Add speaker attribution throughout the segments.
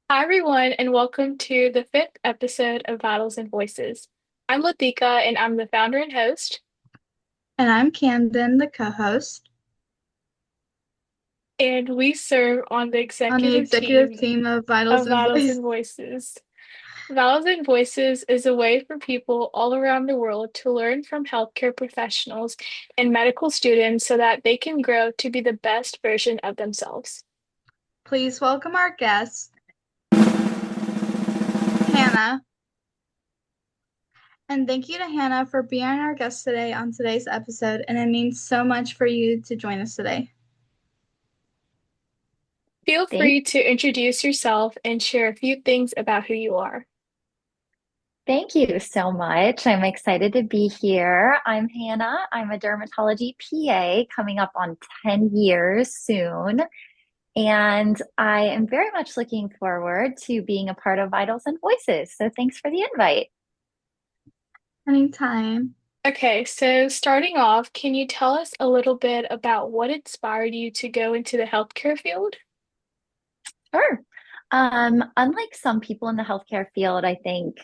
Speaker 1: Hi, everyone, and welcome to the fifth episode of Battles and Voices. I'm Latika, and I'm the founder and host,
Speaker 2: And I'm Camden, the co-host
Speaker 1: and we serve on the
Speaker 2: on the
Speaker 1: executive
Speaker 2: executive
Speaker 1: team
Speaker 2: team of Vitals
Speaker 1: of
Speaker 2: and
Speaker 1: Battles
Speaker 2: Voice.
Speaker 1: and Voices. Battles and Voices is a way for people all around the world to learn from healthcare professionals and medical students so that they can grow to be the best version of themselves.
Speaker 2: Please welcome our guest, Hannah. And thank you to Hannah for being our guest today on today's episode. And it means so much for you to join us today.
Speaker 1: Feel
Speaker 3: Thank,
Speaker 1: free to introduce yourself and share a few things about who you are.
Speaker 3: thank you so much. I'm excited to be here. I'm Hannah. I'm a dermatology PA coming up on 10 years soon. And I am very much looking forward to being a part of Vitals and Voices. So thanks for the invite.
Speaker 2: Anytime.
Speaker 1: Okay, so starting off, can you tell us a little bit about what inspired you to go into the healthcare field?
Speaker 3: Sure. Unlike some people in the healthcare field, I think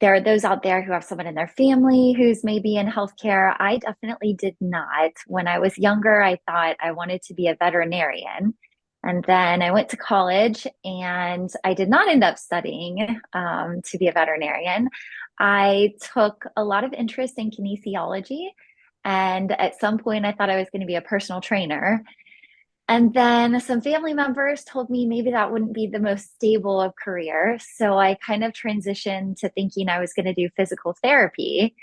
Speaker 3: there are those out there who have someone in their family who's maybe in healthcare. I definitely did not. When I was younger, I thought I wanted to be a veterinarian. And then I went to college and I did not end up studying to be a veterinarian. I took a lot of interest in kinesiology. And at some point, I thought I was going to be a personal trainer. And then some family members told me maybe that wouldn't be the most stable of careers. So I kind of transitioned to thinking I was going to do physical therapy.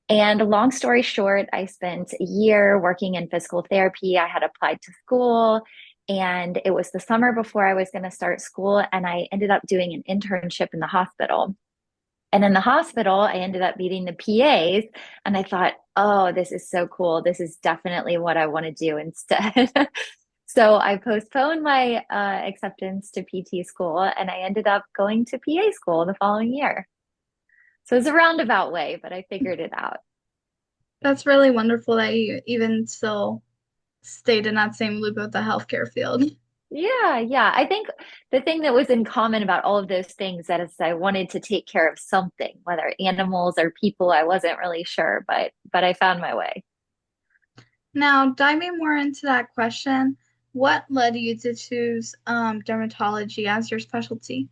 Speaker 3: And long story short, I spent a year working in physical therapy. I had applied to school, and it was the summer before I was going to start school. And I ended up doing an internship in the hospital. And in the hospital, I ended up meeting the PAs, and I thought, oh, this is so cool. This is definitely what I want to do instead. So I postponed my acceptance to PT school and I ended up going to PA school the following year. So it's a roundabout way, but I figured it out.
Speaker 2: That's really wonderful that you even still stayed in that same loop of the healthcare field.
Speaker 3: Yeah, yeah. I think the thing that was in common about all of those things that is I wanted to take care of something, whether animals or people, I wasn't really sure, but I found my way.
Speaker 2: Now, diving more into that question, what led you to choose dermatology as your specialty?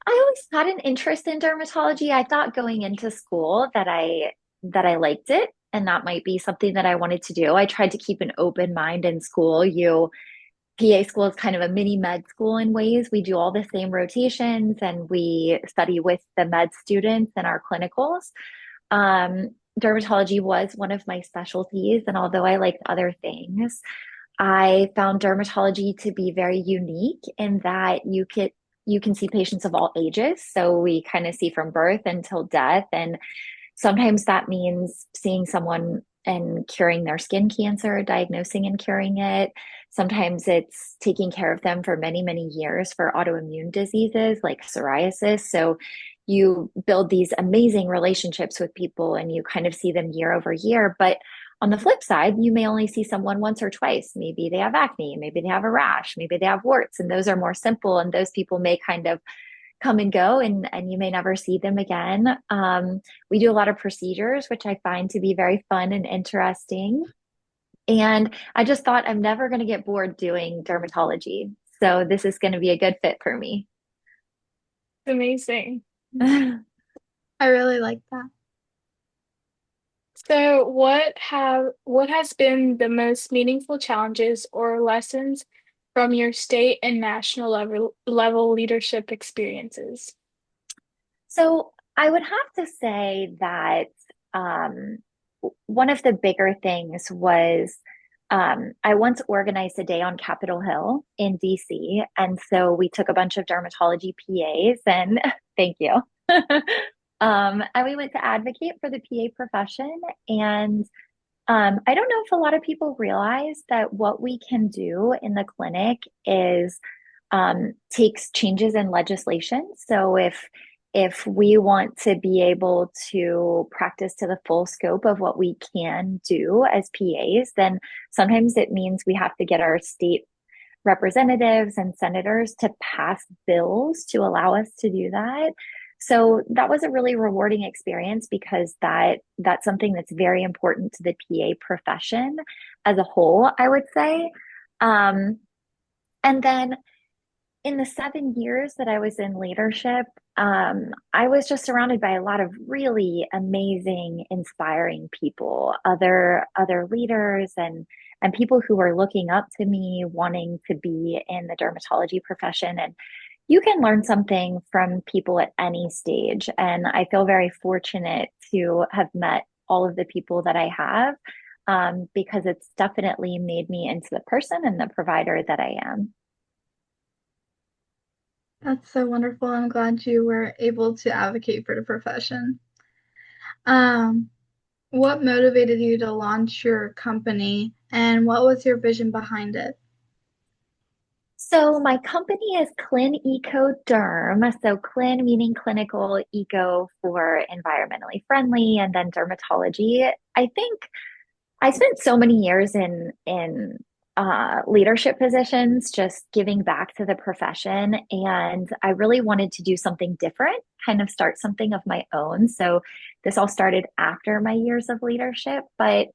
Speaker 3: I always had an interest in dermatology. I thought going into school that I liked it and that might be something that I wanted to do. I tried to keep an open mind in school. You PA school is kind of a mini med school in ways. We do all the same rotations and we study with the med students in our clinicals. Dermatology was one of my specialties, and although I liked other things, I found dermatology to be very unique in that you can see patients of all ages. So we kind of see from birth until death. And sometimes that means seeing someone and curing their skin cancer, diagnosing and curing it. Sometimes it's taking care of them for many, many years for autoimmune diseases like psoriasis. So you build these amazing relationships with people and you kind of see them year over year. But on the flip side, you may only see someone once or twice. Maybe they have acne, maybe they have a rash, maybe they have warts, and those are more simple. And those people may kind of come and go and you may never see them again. We do a lot of procedures, which I find to be very fun and interesting. And I just thought I'm never going to get bored doing dermatology. So this is going to be a good fit for me.
Speaker 1: It's amazing.
Speaker 2: I really like that.
Speaker 1: So, what has been the most meaningful challenges or lessons from your state and national level leadership experiences?
Speaker 3: So I would have to say that um, one of the bigger things was I once organized a day on Capitol Hill in DC. And so we took a bunch of dermatology PAs and thank you. And we went to advocate for the PA profession. And I don't know if a lot of people realize that what we can do in the clinic is takes changes in legislation. So if we want to be able to practice to the full scope of what we can do as PAs, then sometimes it means we have to get our state representatives and senators to pass bills to allow us to do that. So that was a really rewarding experience because that's something that's very important to the PA profession as a whole, I would say. Um, and then in the 7 years that I was in leadership, I was just surrounded by a lot of really amazing, inspiring people, other leaders and people who were looking up to me, wanting to be in the dermatology profession. And you can learn something from people at any stage. And I feel very fortunate to have met all of the people that I have, because it's definitely made me into the person and the provider that I am.
Speaker 2: That's so wonderful. I'm glad you were able to advocate for the profession. Um, what motivated you to launch your company and what was your vision behind it?
Speaker 3: So my company is ClinECO Derm. So Clin meaning clinical, eco for environmentally friendly, and then dermatology. I think I spent so many years in leadership positions, just giving back to the profession, and I really wanted to do something different, kind of start something of my own. So this all started after my years of leadership, but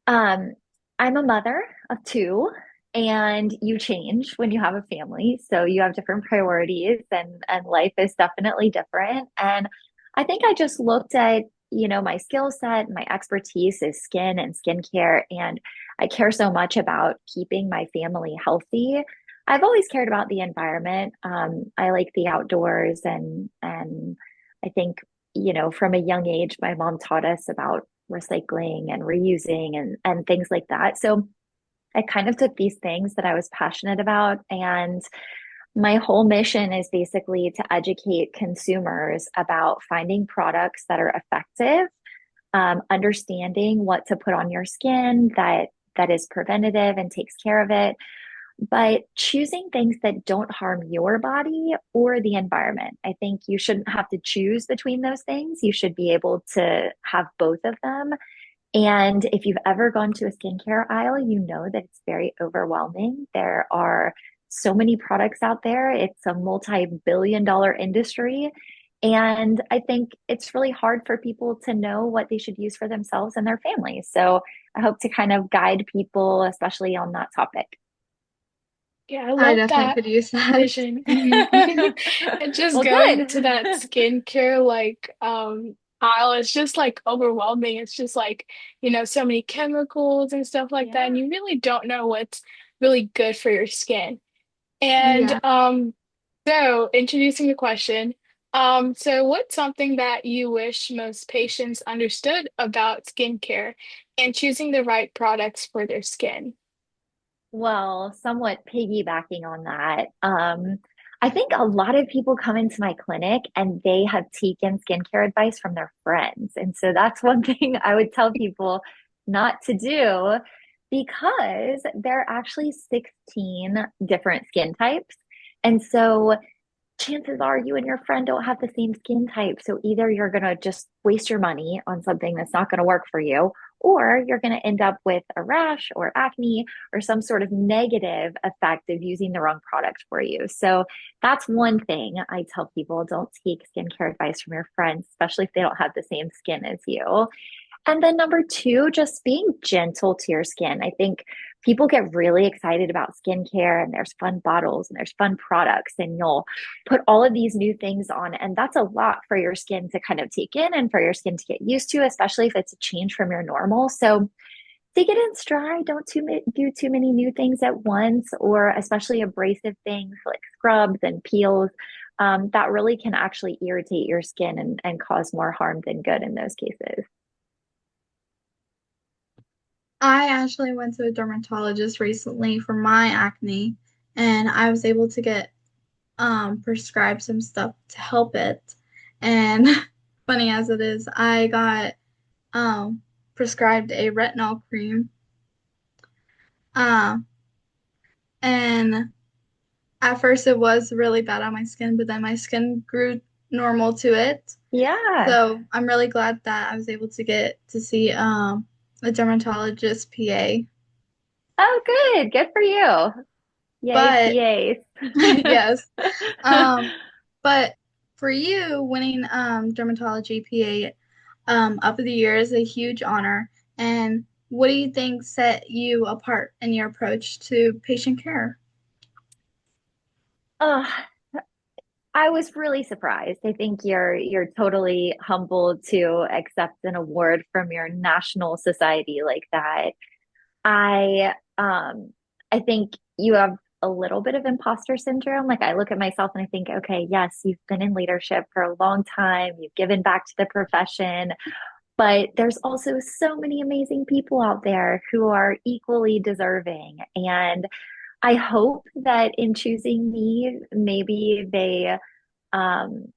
Speaker 3: um, I'm a mother of two, and you change when you have a family. So you have different priorities, and life is definitely different. And I think I just looked at, my skill set, my expertise is skin and skincare, and I care so much about keeping my family healthy. I've always cared about the environment. I like the outdoors, and I think, from a young age, my mom taught us about recycling and reusing and things like that. So I kind of took these things that I was passionate about, and my whole mission is basically to educate consumers about finding products that are effective, understanding what to put on your skin that is preventative and takes care of it, but choosing things that don't harm your body or the environment. I think you shouldn't have to choose between those things. You should be able to have both of them. And if you've ever gone to a skincare aisle, you know that it's very overwhelming. There are so many products out there. It's a multi-billion-dollar industry. And I think it's really hard for people to know what they should use for themselves and their families. So I hope to kind of guide people, especially on that topic.
Speaker 1: Yeah, I
Speaker 2: I
Speaker 1: love
Speaker 2: definitely
Speaker 1: that
Speaker 2: could use that.
Speaker 1: vision. And just
Speaker 3: Well,
Speaker 1: going to
Speaker 3: good.
Speaker 1: that skincare aisle, it's just like overwhelming. It's just like, so many chemicals and stuff like that, and
Speaker 3: Yeah.
Speaker 1: you really don't know what's really good for your skin. And
Speaker 2: Yeah.
Speaker 1: so introducing the question, so what's something that you wish most patients understood about skincare and choosing the right products for their skin?
Speaker 3: Well, somewhat piggybacking on that, I think a lot of people come into my clinic and they have taken skincare advice from their friends. And so that's one thing I would tell people not to do, because there are actually 16 different skin types. And so chances are you and your friend don't have the same skin type. So either you're going to just waste your money on something that's not going to work for you, or you're going to end up with a rash or acne or some sort of negative effect of using the wrong product for you. So that's one thing I tell people: don't take skincare advice from your friends, especially if they don't have the same skin as you. And then number two, just being gentle to your skin. I think people get really excited about skincare, and there's fun bottles and there's fun products, and you'll put all of these new things on. And that's a lot for your skin to kind of take in and for your skin to get used to, especially if it's a change from your normal. So take it in stride. Don't do too many new things at once, or especially abrasive things like scrubs and peels. That really can actually irritate your skin and cause more harm than good in those cases.
Speaker 2: I actually went to a dermatologist recently for my acne, and I was able to get prescribed some stuff to help it. And funny as it is, I got um prescribed a retinol cream. Uh, and at first it was really bad on my skin, but then my skin grew normal to it.
Speaker 3: Yeah.
Speaker 2: So I'm really glad that I was able to get to see a dermatologist PA.
Speaker 3: Oh, good. Good for you. Yay,
Speaker 2: But
Speaker 3: PAs.
Speaker 2: yes. Um, but for you, winning dermatology PA up of the year is a huge honor. And what do you think set you apart in your approach to patient care?
Speaker 3: Oh, I was really surprised. I think you're totally humbled to accept an award from your national society like that. I think you have a little bit of imposter syndrome. Like I look at myself and I think, okay, yes, you've been in leadership for a long time, you've given back to the profession, but there's also so many amazing people out there who are equally deserving. And I hope that in choosing me, maybe um,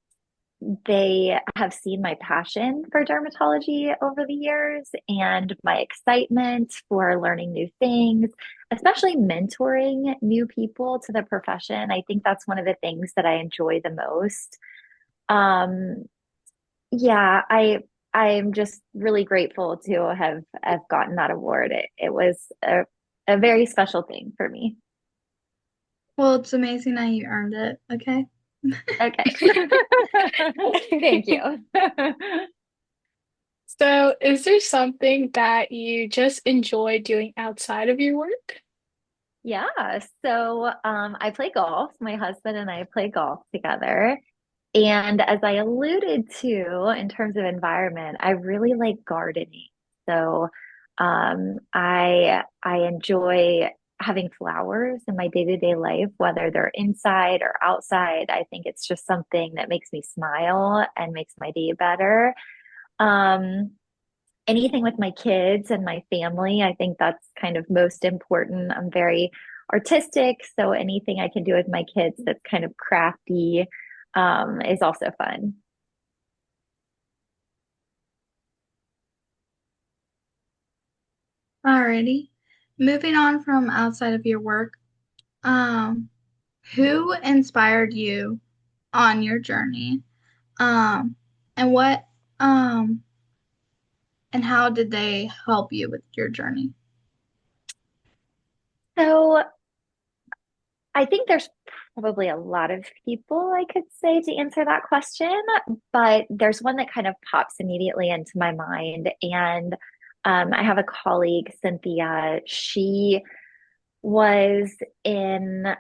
Speaker 3: they have seen my passion for dermatology over the years and my excitement for learning new things, especially mentoring new people to the profession. I think that's one of the things that I enjoy the most. Um, yeah, I'm just really grateful to have gotten that award. It was a very special thing for me.
Speaker 2: Well, it's amazing that you earned it. Okay.
Speaker 3: Okay. Thank you.
Speaker 1: So, is there something that you just enjoy doing outside of your work?
Speaker 3: Yeah, so I play golf. My husband and I play golf together. And as I alluded to in terms of environment, I really like gardening. So I enjoy having flowers in my day-to-day life, whether they're inside or outside. I think it's just something that makes me smile and makes my day better. Um, Anything with my kids and my family, I think that's kind of most important. I'm very artistic, so anything I can do with my kids that's kind of crafty is also fun.
Speaker 2: Alrighty. Moving on from outside of your work, um, who inspired you on your journey? Um, and what, um, and how did they help you with your journey?
Speaker 3: So I think there's probably a lot of people I could say to answer that question, but there's one that kind of pops immediately into my mind. And I have a colleague, Cynthia. Was in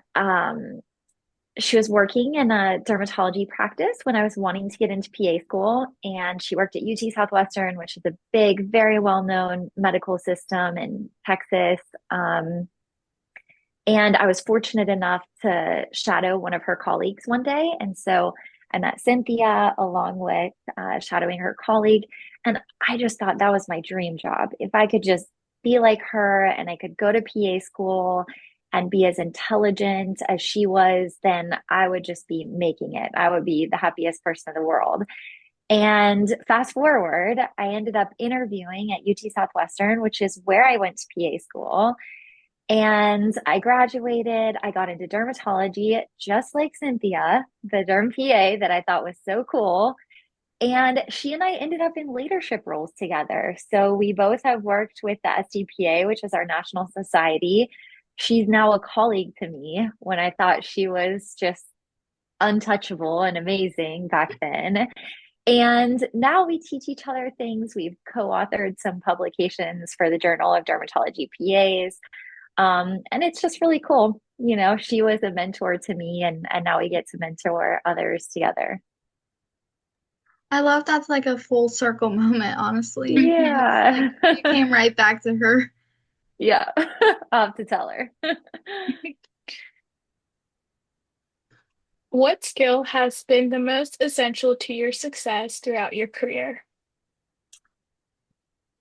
Speaker 3: she was working in a dermatology practice when I was wanting to get into PA school, and she worked at UT Southwestern, which is a big, very well-known medical system in Texas. And I was fortunate enough to shadow one of her colleagues one day. And so I met Cynthia along with shadowing her colleague. And I just thought that was my dream job. If I could just be like her and I could go to PA school and be as intelligent as she was, then I would just be making it. I would be the happiest person in the world. And fast forward, I ended up interviewing at UT Southwestern, which is where I went to PA school. And I graduated, I got into dermatology, just like Cynthia, the Derm PA that I thought was so cool. And she and I ended up in leadership roles together. So we both have worked with the SDPA, which is our national society. She's now a colleague to me when I thought she was just untouchable and amazing back then. And now we teach each other things. We've co-authored some publications for the Journal of Dermatology PAs. And it's just really cool. You know, she was a mentor to me, and now we get to mentor others together.
Speaker 2: I love that's like a full circle moment, honestly. It's like
Speaker 3: Yeah.
Speaker 2: you came right back to her.
Speaker 3: Yeah. I'll have to tell her.
Speaker 1: What skill has been the most essential to your success throughout your career?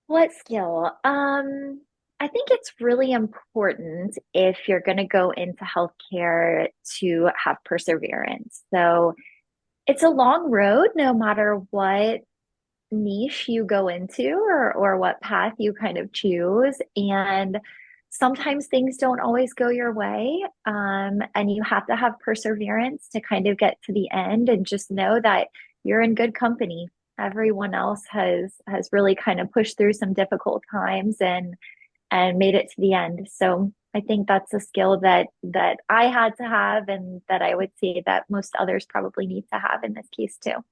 Speaker 3: What skill? I think it's really important if you're going to go into healthcare to have perseverance. So it's a long road, no matter what niche you go into or what path you kind of choose. And sometimes things don't always go your way. And you have to have perseverance to kind of get to the end and just know that you're in good company. Everyone else has really kind of pushed through some difficult times and made it to the end. So I think that's a skill that I had to have and that I would say that most others probably need to have in this case too.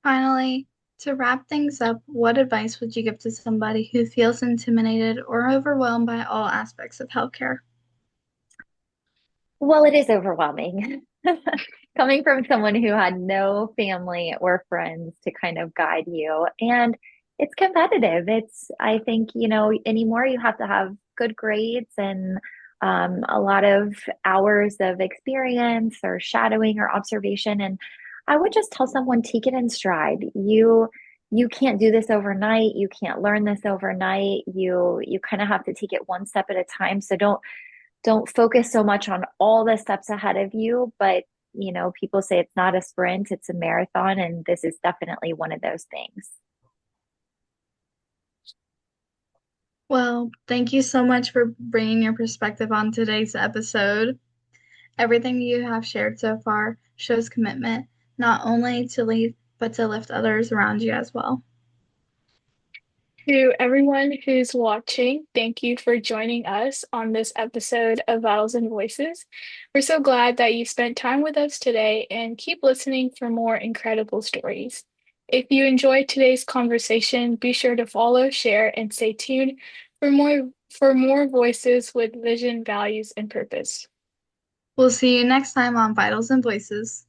Speaker 2: Finally, to wrap things up, what advice would you give to somebody who feels intimidated or overwhelmed by all aspects of healthcare?
Speaker 3: Well, it is overwhelming. Coming from someone who had no family or friends to kind of guide you. And it's competitive. I think, anymore you have to have good grades and a lot of hours of experience or shadowing or observation. And I would just tell someone, take it in stride. You can't do this overnight. You can't learn this overnight. You kind of have to take it one step at a time. So don't focus so much on all the steps ahead of you, but people say it's not a sprint, it's a marathon, and this is definitely one of those things.
Speaker 2: Well, thank you so much for bringing your perspective on today's episode. Everything you have shared so far shows commitment, not only to lead, but to lift others around you as well.
Speaker 1: To everyone who's watching, thank you for joining us on this episode of Vitals and Voices. We're so glad that you spent time with us today and keep listening for more incredible stories. If you enjoyed today's conversation, be sure to follow, share, and stay tuned for more voices with vision, values, and purpose.
Speaker 2: We'll see you next time on Vitals and Voices.